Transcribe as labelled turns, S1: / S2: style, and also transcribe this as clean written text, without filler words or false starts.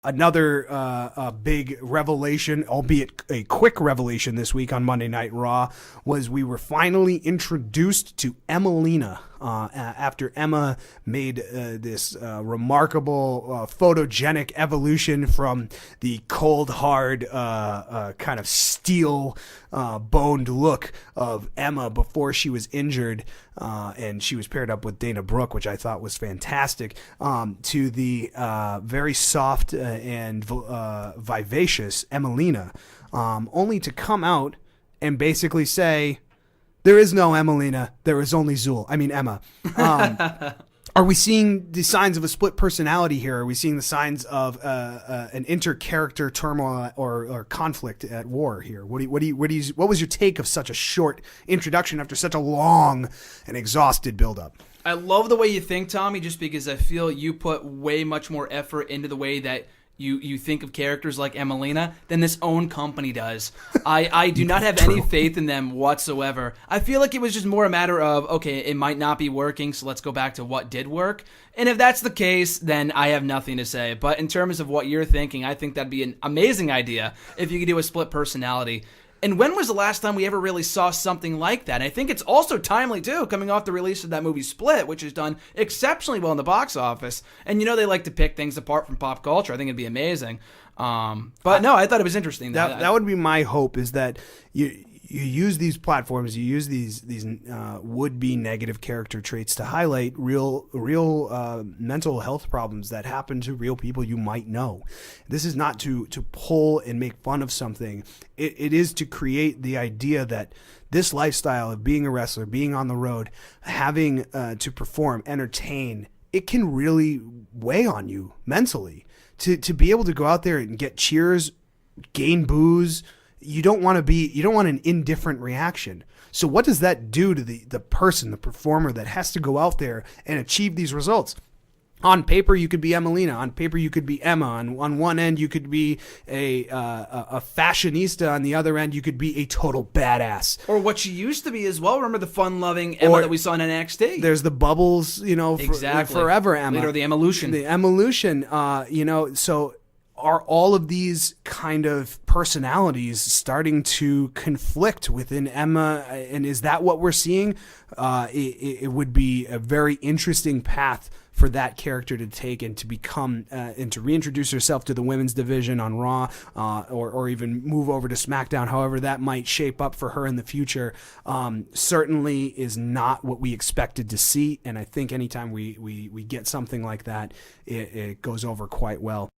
S1: Another big revelation, albeit a quick revelation this week on Monday Night Raw, was we were finally introduced to Emmalina after Emma made this remarkable photogenic evolution from the cold, hard, kind of steel boned look of Emma before she was injured, and she was paired up with Dana Brooke, which I thought was fantastic, to the very soft and vivacious Emmalina, only to come out and basically say, there is no Emmalina, there is only Emma. Are we seeing the signs of a split personality here? Are we seeing the signs of an inter-character turmoil or conflict at war here? What was your take of such a short introduction after such a long and exhausted build-up?
S2: I love the way you think, Tommy, just because I feel you put way much more effort into the way that you think of characters like Emmalina than this own company does. I do not have any faith in them whatsoever. I feel like it was just more a matter of, okay, it might not be working, so let's go back to what did work. And if that's the case, then I have nothing to say. But in terms of what you're thinking, I think that'd be an amazing idea if you could do a split personality. And when was the last time we ever really saw something like that? And I think it's also timely, too, coming off the release of that movie Split, which has done exceptionally well in the box office. And you know they like to pick things apart from pop culture. I think it'd be amazing. But no, I thought it was interesting.
S1: That would be my hope, is that you use these platforms, you use these would-be negative character traits to highlight real mental health problems that happen to real people you might know. This is not to pull and make fun of something. It is to create the idea that this lifestyle of being a wrestler, being on the road, having to perform, entertain, it can really weigh on you mentally. To be able to go out there and get cheers, gain boos, you don't want an indifferent reaction. So what does that do to the person, the performer that has to go out there and achieve these results? On paper, you could be Emmalina. On paper, you could be Emma. On one end, you could be a fashionista. On the other end, you could be a total badass.
S2: Or what she used to be as well. Remember the fun-loving Emma that we saw in NXT?
S1: There's the Bubbles,
S2: exactly.
S1: Forever Emma.
S2: Later, the Emmalution.
S1: The Emmalution, so are all of these kind of personalities starting to conflict within Emma? And is that what we're seeing? It would be a very interesting path for that character to take and to become and to reintroduce herself to the women's division on Raw, or even move over to SmackDown, however that might shape up for her in the future. Certainly is not what we expected to see, and I think anytime we get something like that, it goes over quite well.